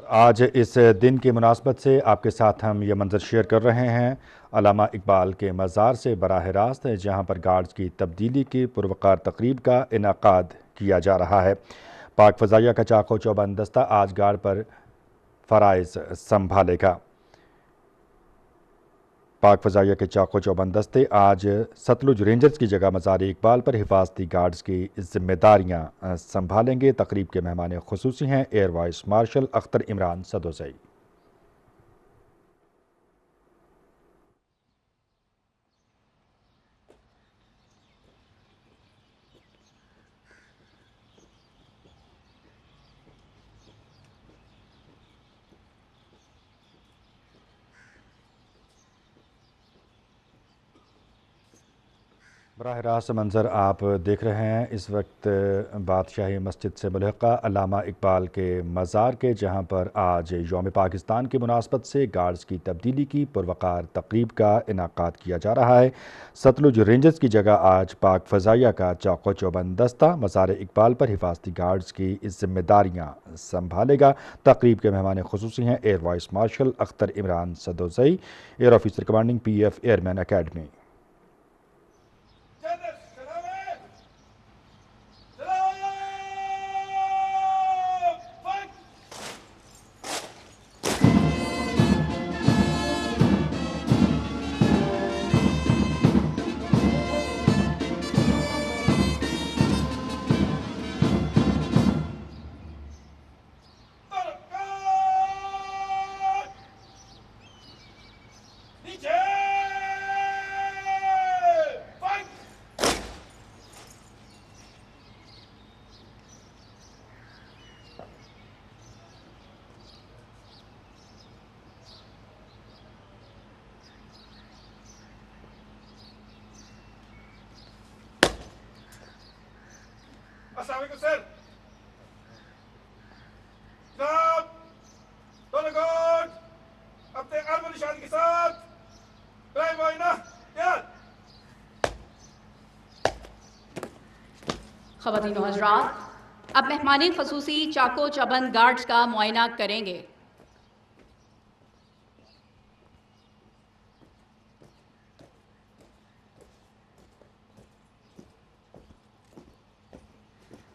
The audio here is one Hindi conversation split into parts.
आज इस दिन की मुनासबत से आपके साथ हम ये मंजर शेयर कर रहे हैं अल्लामा इकबाल के मज़ार से बराह रास्त, जहाँ पर गार्ड्स की तब्दीली की पुरवकार तकरीब का इनाकाद किया जा रहा है। पाक फ़ज़ाइया का चाको चौबंद दस्ता आज गार्ड पर फ़राइज़ संभालेगा। पाक फ़ज़ाइया के चाको चौबंद दस्ते आज सतलुज रेंजर्स की जगह मज़ार इकबाल पर हिफाजती गार्ड्स की जिम्मेदारियाँ संभालेंगे। तकरीब के मेहमान खुसूसी हैं air vice marshal Akhtar Imran Sadozai. बराह रास्त मंज़र आप देख रहे हैं इस वक्त बादशाही मस्जिद से मुल्हिक़ा अल्लामा इकबाल के मज़ार के, जहाँ पर आज यौम पाकिस्तान की मुनासबत से गार्ड्स की तब्दीली की पुरवकार तकरीब का इनाकाद किया जा रहा है। सतलुज रेंजर्स की जगह आज पाक फ़ज़ाइया का चाको चौबंद दस्ता मज़ार इकबाल पर हिफाजती गार्ड्स की जिम्मेदारियाँ संभालेगा। तकरीब के मेहमान खुसूसी हैं air vice marshal Akhtar Imran Sadozai, air officer commanding PF airman academy. अस्सलाम वालेकुम सर। जनाब, दोनों गार्ड अपने अर्म निशान के साथ प्राइम मुआयना तैयार। ख़वातीन व हज़रात, अब मेहमानी ख़ुसूसी चाको चबंद गार्ड्स का मुआयना करेंगे।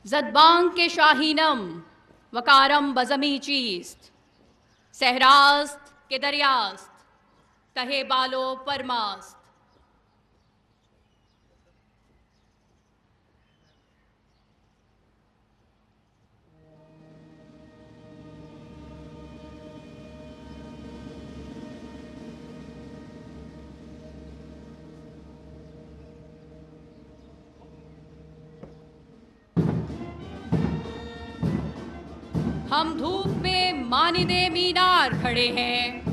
ज़दबांग के शाहीनम वकारम बज़मी चीस्त, सहरास्त के दरियास्त तहे बालो परमास्त। हम धूप में मानिदे मीनार खड़े हैं,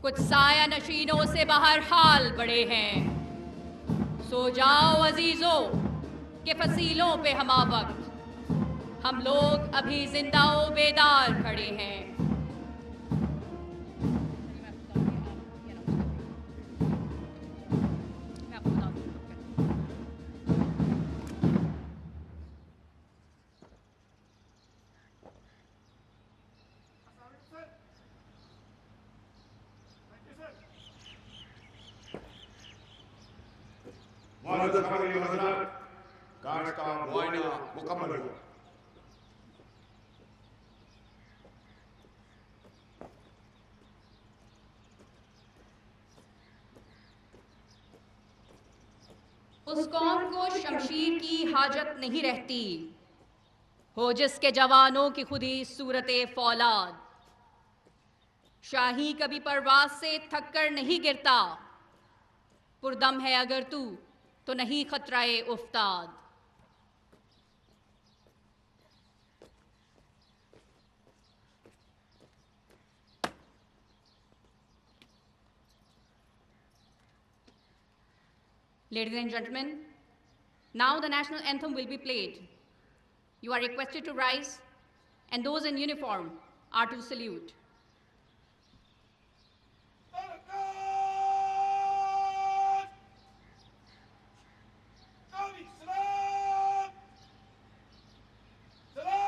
कुछ साया नशीनों से बाहर हाल बड़े हैं। सो जाओ अजीजों के फसीलों पे हमा वक्त, हम लोग अभी जिंदाओ बेदार खड़े हैं। मुआज़्ज़ज़ ख़वातीन व हज़रात, गार्ड का मुआयना मुकम्मल हुआ। उस कौम को शमशीर की हाजत नहीं रहती, हो जिसके जवानों की खुदी सूरते फौलाद। शाही कभी परवाज से थक कर नहीं गिरता, पुरदम है अगर तू तो नहीं खतराए उफ्ताद। Ladies and gentlemen, now the national anthem will be played. You are requested to rise, and those in uniform are to salute. सलाम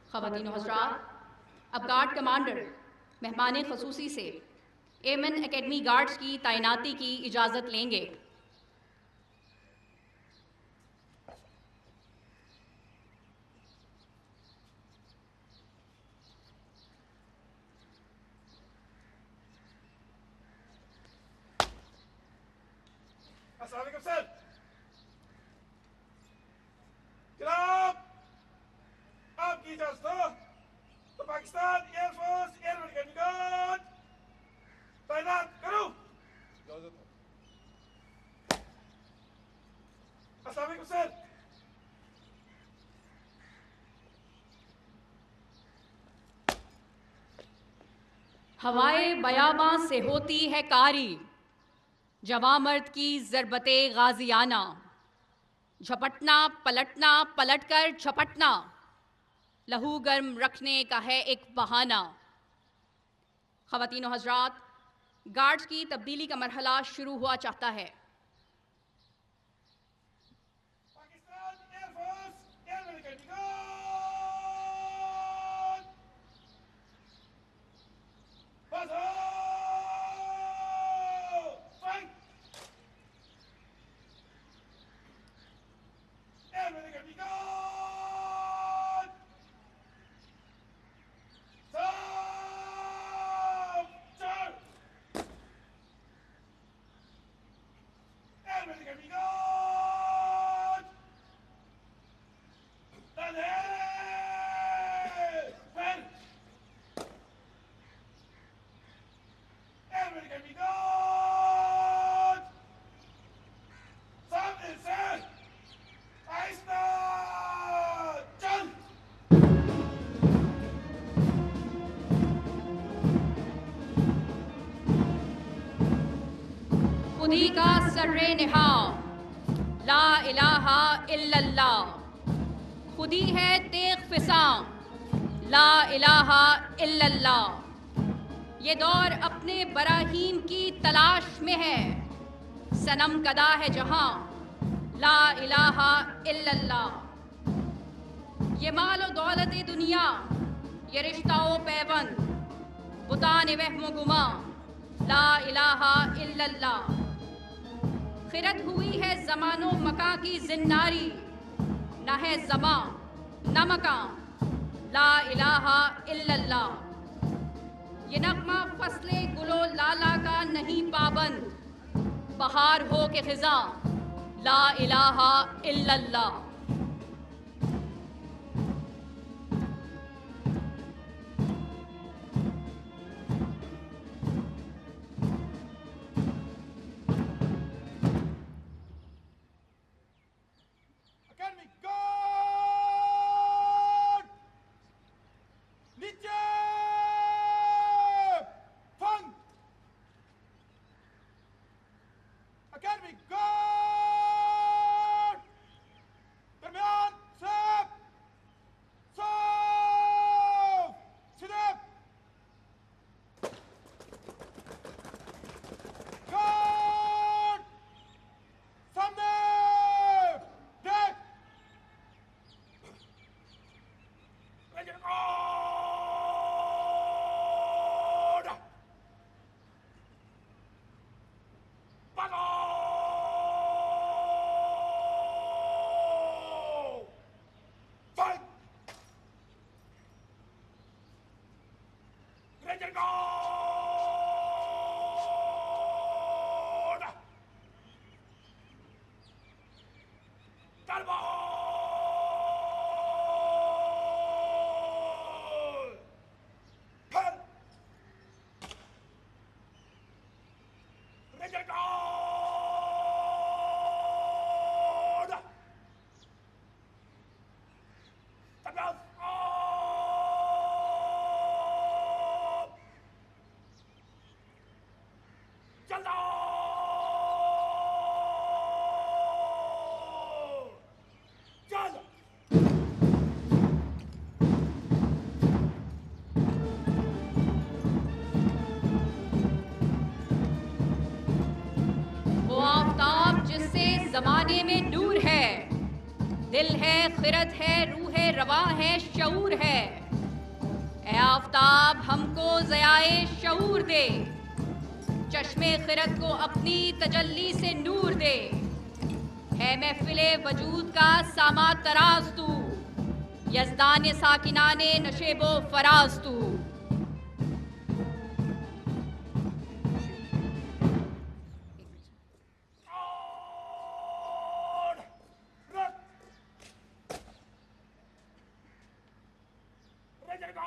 ख़वातीन व हज़रात, अब गार्ड कमांडर मेहमान ख़ुसूसी से एमएन एकेडमी गार्ड्स की तैनाती की इजाज़त लेंगे। अस्सलाम वालेकुम सर। जनाब, आपकी इजाजत हो तो Pakistan air force airman academy guard तैनात करो। इजाजत हो। अस्सलाम वालेकुम सर। हवाए बयाबां से होती है कारी, जवां मर्द की ज़रबते गाजियाना, झपटना पलटना पलटकर झपटना, लहू गर्म रखने का है एक बहाना। ख़वातीन व हज़रात, गार्ड्स की तब्दीली का मरहला शुरू हुआ चाहता है। Pakistan air force airman academy guard बजाओ फाइट। एयरमैन अकेडमी गार्ड सब चार। एयरमैन अकेडमी गार्ड तन्हे फिर। एयरमैन अकेडमी गार्ड सामने से आहिस्ता चल। खुदी का सर्रे निहा, ला इलाहा इल्लल्लाह, खुदी है तेग फिसां, ला इलाहा इल्लल्लाह। ये दौर अपने बराहीम की तलाश में है, सनम कदा है जहां, ला इलाहा इल्लल्लाह। ये माल और दौलत दुनिया, ये रिश्ता ओ पैबंद, बुतान वहमो गुमा, ला इलाहा इल्लल्लाह। खिरत हुई है ज़मानो मका की जिन्नारी, न है ज़मा न मका, ला इलाहा इल्लल्लाह। ये नगमा फसले गुलो लाला का नहीं पाबंद, बहार हो के खिज़ां, ला इलाहा इल्लल्लाह। अकेडमी गार्ड नीचे फंग। अकेडमी गार्ड दरमियान सेफ साफ सीधे। गार्ड सामने देख। Legend order! Battle! Fight! Ready guard! Talbot! Ready guard! Talbot! चलता चल वो आफताब जिससे जमाने में नूर है, दिल है, खिरत है, रूह है, रवा है, शऊर है। ए आफताब हमको ज़याए शऊर दे, चश्मे खिरत को अपनी तजल्ली से नूर दे। है महफिले वजूद का सामा तराज तू, यज़दान साकिनाने नशेबो फराज तू। Ready guard!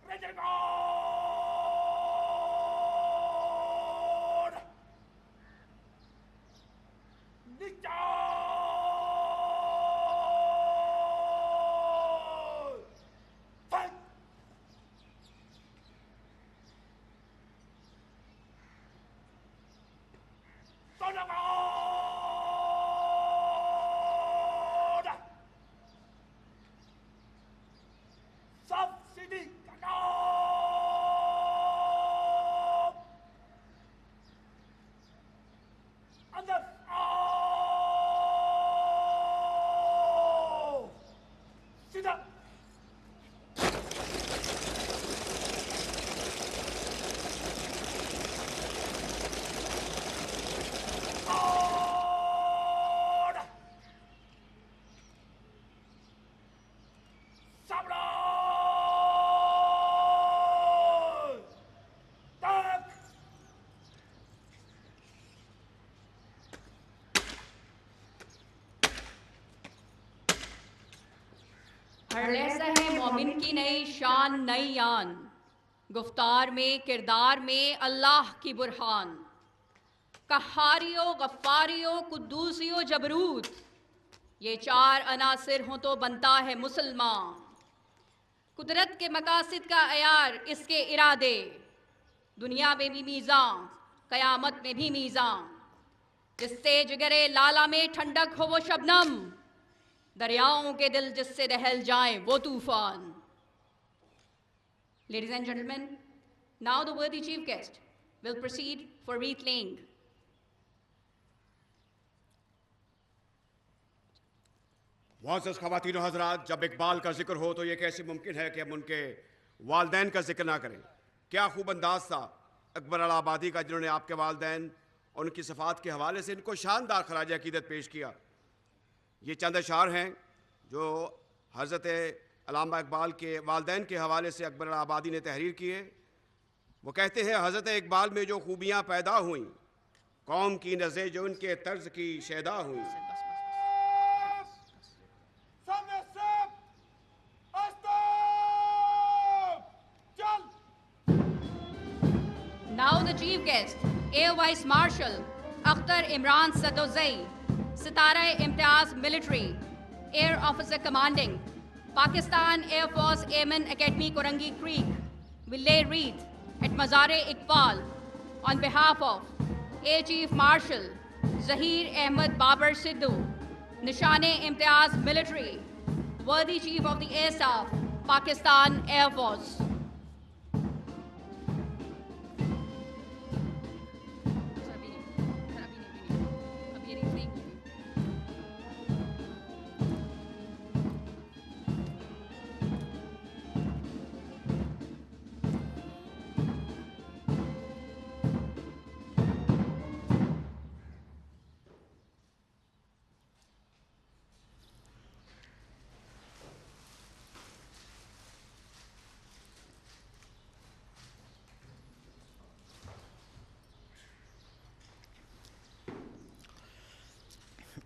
Ready guard! Discharge! Fight! Thunder guard! Subsidy guard! Under! Sit up! Guard! Samurai! Duck! हर लहज़ा है मोमिन की नई शान नई आन, गुफ्तार में किरदार में अल्लाह की बुरहान। कहारियो गफ्फारियो कुद्दूसियो जबरूत, ये चार अनासिर हों तो बनता है मुसलमान। कुदरत के मकासिद का अयार इसके इरादे, दुनिया में भी मीज़ां क़यामत में भी मीज़ां। जिससे जिगरे लाला में ठंडक हो वो शबनम, दरियाओं के दिल जिससे दहल जाए वो तूफान। Ladies and gentlemen, now the worthy chief guest will proceed for wreath laying. मुअज़्ज़ज़ ख़वातीन हज़रात, जब इकबाल का जिक्र हो तो ये कैसे मुमकिन है कि हम उनके वालदैन का जिक्र ना करें। क्या खूब अंदाज था अकबर अल आबादी का, जिन्होंने आपके वालदैन और उनकी सफ़ात के हवाले से इनको शानदार खराज अक़ीदत पेश किया। ये चंद अशार हैं जो हज़रत अल्लामा इकबाल के वालदैन के हवाले से अकबर अल आबादी ने तहरीर किए। वो कहते हैं, हज़रत इकबाल में जो खूबियाँ पैदा हुईं, कौम की नज़रें जो उनके तर्ज की शैदा हुईं। Now the chief guest, Air Vice Marshal Akhtar Imran Sadozai, Sitara-e-Imtiaz Military, Air Officer Commanding, Pakistan Air Force Airman Academy Korangi Creek, will lay wreath at Mazar-e-Iqbal on behalf of Air Chief Marshal Zahir Ahmed Babar Sidhu, Nishan-e-Imtiaz Military, Worthy Chief of the Air Staff, Pakistan Air Force.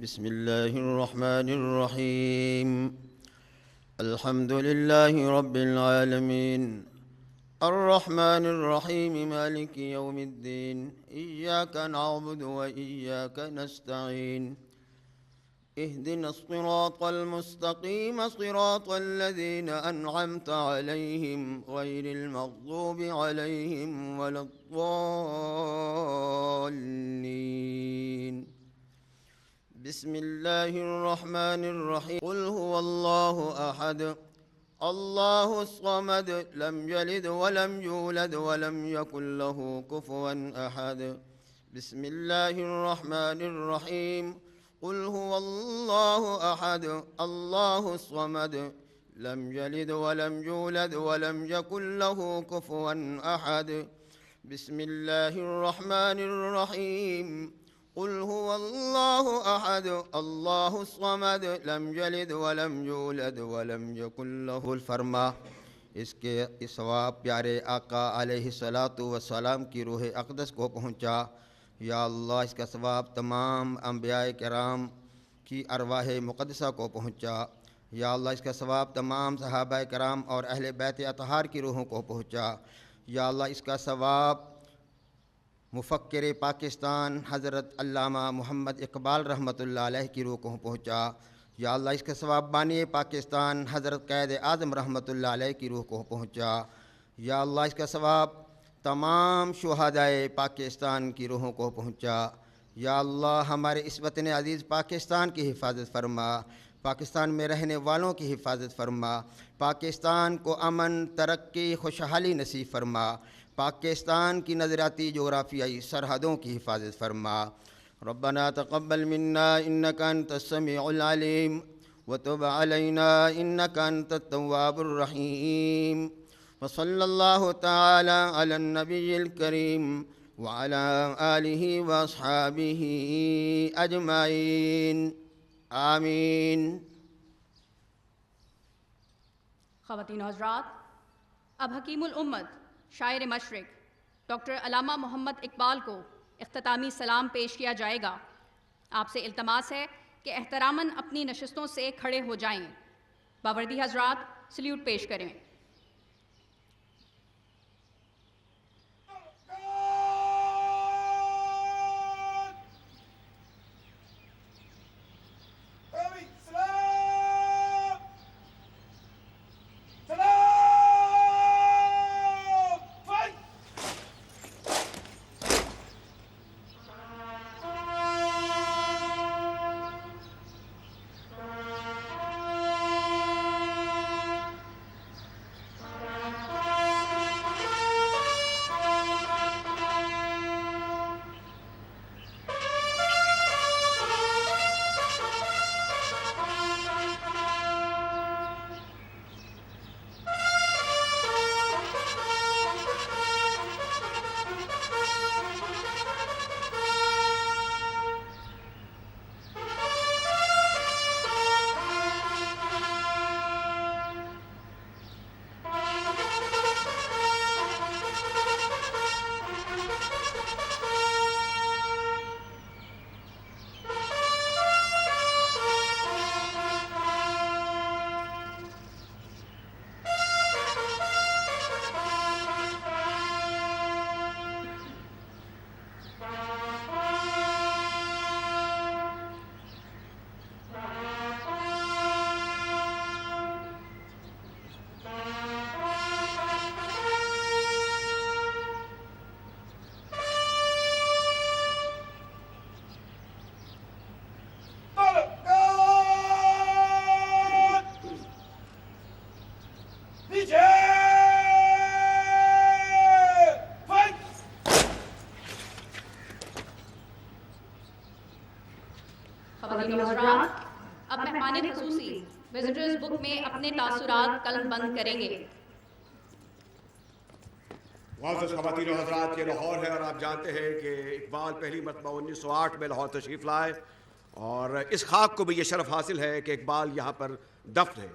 बिस्मिल्लाहिर्रहमानिर्रहीम अल्हम्दुलिल्लाहि रब्बिल आलमीन अर्रहमानिर्रहीम मालिकि यौमिद्दीन इय्याका नअबुदु व इय्याका नस्तईन इहदिनस सिरातल मुस्तकीम सिरातल लज़ीना अनअमता अलैहिम गैरिल मग़ज़ूबि अलैहिम वलद्दाल्लीन बिस्मिल्लाहिर्रहमानिर्रहीम क़ुल हुवल्लाहु अहद अल्लाहुस समद लम यलिद वलम यूलद वलम यकुल लहू कुफुवन अहद बिस्मिल्लाहिर्रहमानिर्रहीम क़ुल हुवल्लाहु अहद अल्लाहुस समद लम यलिद वलम यूलद वलम यकुल लहू कुफुवन अहद बिस्मिल्लाहिर्रहमानिर्रहीम क़ुल हुवल्लाहु अहद अल्लाहुस समद लम यलिद वलम यूलद वलम यकुल लहुल फरमा। इसके सवाब प्यारे आका अलैहिस्सलातु वस्सलाम की रूह अक़दस को पहुँचा। या अल्लाह इसका सवाब तमाम अंबियाए किराम की अरवाह मुक़द्दसा को पहुँचा। या अल्लाह इसका सवाब तमाम सहाबाए किराम और अहले बैत अतहार की रूहों को पहुँचा। या अल्लाह इसका सवाब मुफ़क्किर पाकिस्तान हज़रत अल्लामा मोहम्मद इकबाल रहमतुल्लाह अलैह की रूह को पहुँचा। या अल्लाह इसका सवाब बानी पाकिस्तान हज़रत क़ैद आज़म रहमतुल्लाह अलैह की रूह को पहुँचा। या अल्लाह इसका सवाब तमाम शुहदाए पाकिस्तान की रूहों को पहुँचा। या अल्लाह हमारे इस वतन अज़ीज़ पाकिस्तान की हिफाजत फरमा, पाकिस्तान में रहने वालों की हिफाजत फरमा, पाकिस्तान को अमन तरक्की खुशहाली नसीब फरमा, पाकिस्तान की नज़राती जोग्राफियाई सरहदों की हिफाजत फरमा। रब्बना तक़ब्बल मिन्ना इन्नका अंतस समीउल अलीम व तुब अलैना इन्नका अंतत तव्वाबुर रहीम व सल्लल्लाहु तआला अलन नबिय्यिल करीम व अला आलिहि व अस्हाबिहि अजमाइन आमीन। ख़वातीन और हज़रात, अब हकीमुल उम्मत शायर मशरिक़ डॉक्टर अल्लामा मोहम्मद इकबाल को इख्तितामी सलाम पेश किया जाएगा। आपसे इल्तमास है कि एहतरामन अपनी नशिस्तों से खड़े हो जाएं। बावर्दी हज़रात सल्यूट पेश करें। अब मेहमान ख़ुसूसी विजिटर्स बुक में अपने तासुरात कलमबंद करेंगे। मुअज़्ज़ज़ ख़वातीन और हज़रात, ये लाहौर है और आप जानते हैं कि इकबाल पहली मरतबा 1908 में लाहौर तशरीफ़ लाए और इस खाक को भी ये शरफ़ हासिल है कि इकबाल यहाँ पर दफ्न है।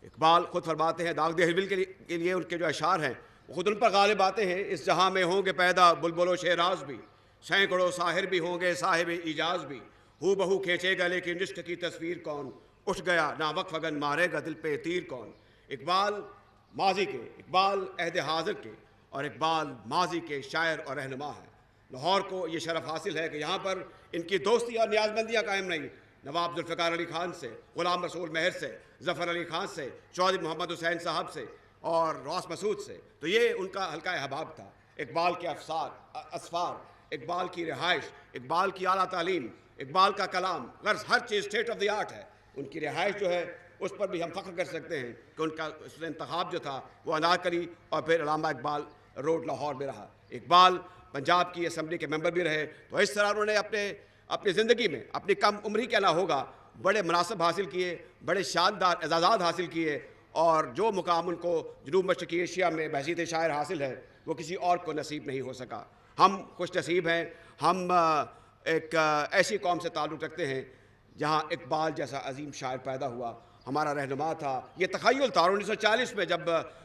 इकबाल खुद फरमाते हैं, दाग दहलविल के लिए उनके जो अशार हैं वो खुद उन पर गालिब आते हैं। इस जहाँ में होंगे पैदा बुलबुल व शेराज भी, सैकड़ों साहिर भी होंगे साहिब इजाज भी, हू बहू खींचेगा लेकिन इश्क की तस्वीर कौन, उठ गया ना वक्फ अगन मारेगा दिल पे तीर कौन। इकबाल माजी के, इकबाल अहद हाजिर के और इकबाल माजी के शायर और रहनुमा हैं। लाहौर को ये शरफ हासिल है कि यहाँ पर इनकी दोस्ती और न्याजबंदियाँ कायम रहीं। नवाब जुल्फ़िकार अली खान से, ग़ुलाम रसूल मेहर से, ज़फ़र अली खान से, चौधरी मोहम्मद हुसैन साहब से और रौस मसूद से, तो ये उनका हल्का अहबाब था। इकबाल के असफ़ार, इकबाल की रिहाइश, इकबाल की आला तालीम, इकबाल का कलाम, गर्ज हर चीज़ स्टेट ऑफ द आर्ट है। उनकी रिहाइश जो है उस पर भी हम फ़ख्र कर सकते हैं कि उनका इंतखाब जो था वो अनारकली और फिर अल्लामा इकबाल रोड लाहौर में रहा। इकबाल पंजाब की असम्बली के मेंबर भी रहे। तो इस तरह उन्होंने अपनी ज़िंदगी में, अपनी कम उम्री कहना होगा, बड़े मुनासिब हासिल किए, बड़े शानदार एजाज़ात हासिल किए और जो मुकाम उनको जनूब मशरक़ी एशिया में बहसीत शायर हासिल है वो किसी और को नसीब नहीं हो सका। हम खुश नसीब हैं, हम एक ऐसी कौम से ताल्लुक़ रखते हैं जहाँ इकबाल जैसा अजीम शायर पैदा हुआ, हमारा रहनुमा था। ये तख़य्युल था। 1940 में जब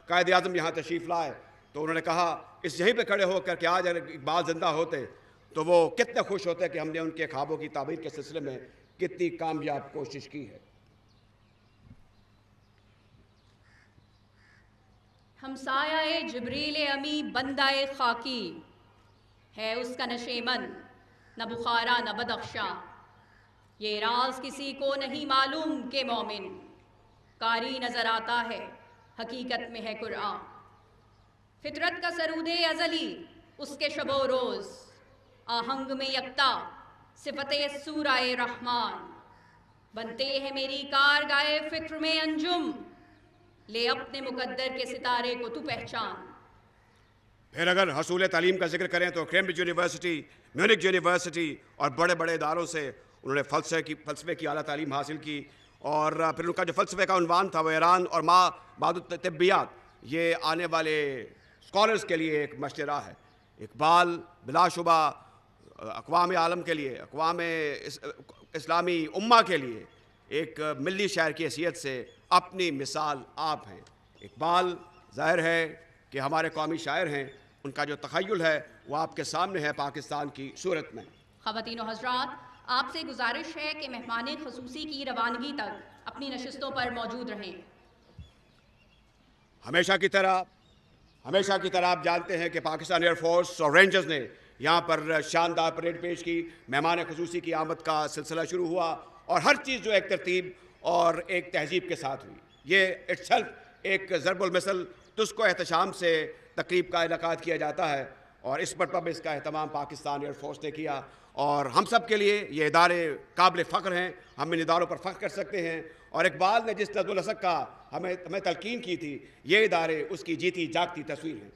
कायद आज़म यहाँ तशरीफ़ लाए तो उन्होंने कहा इस यहीं पे खड़े होकर कि आज अगर इकबाल ज़िंदा होते तो वो कितने खुश होते कि हमने उनके ख्वाबों की ताबीर के सिलसिले में कितनी कामयाब कोशिश की है। हमसाया जिब्रील अमी बंदाए खाकी है उसका नशेमन, न बुखारा न बदख्शा, ये राज किसी को नहीं मालूम के मोमिन, कारी नजर आता है हकीकत में है कुरान। फितरत का सरूदे अजली उसके शबो रोज, आहंग में यकता सिफते सूराए रहमान, बनते हैं मेरी कार गाए फिक्र में अंजुम, ले अपने मुकद्दर के सितारे को तू पहचान। फिर अगर हसूल तालीम का जिक्र करें तो कैम्ब्रिज यूनिवर्सिटी, म्यूनिख यूनिवर्सिटी और बड़े बड़े इदारों से उन्होंने फ़लसफ़े की आला तालीम हासिल की। और फिर उनका जो फ़लसफ़े का उन्वान था वो ईरान और बाद तिब्बियात, ये आने वाले स्कॉलर्स के लिए एक मशवरा है। इकबाल बिलाशुबा अक़वाम आलम के लिए, अक़वाम इस्लामी उम्मा के लिए एक मिल्ली शायर की हैसियत से अपनी मिसाल आप हैं। इकबाल ज़ाहिर है कि हमारे कौमी शायर हैं, उनका जो तख़य्युल है वो आपके सामने है पाकिस्तान की सूरत में। ख़वातीन और हज़रात, आपसे गुजारिश है कि मेहमान ख़ुसूसी की रवानगी तक अपनी नशिस्तों पर मौजूद रहें। हमेशा की तरह आप जानते हैं कि पाकिस्तान एयरफोर्स और रेंजर्स ने यहाँ पर शानदार परेड पेश की। मेहमान ख़ुसूसी की आमद का सिलसिला शुरू हुआ और हर चीज़ जो एक तरतीब और एक तहजीब के साथ हुई। ये इट्सल्फ एक ज़रबुल मिसल तुस्को एहतशाम से तकरीब का इनकाद किया जाता है और इस पर तब इसका एहतमाम पाकिस्तान एयरफोर्स ने किया और हम सब के लिए ये इदारे काबिल फ़ख्र हैं। हम इन इदारों पर फ़ख्र कर सकते हैं और इकबाल ने जिस नज़्मुल असक का हमें तलकीन की थी, ये इदारे उसकी जीती जागती तस्वीर हैं।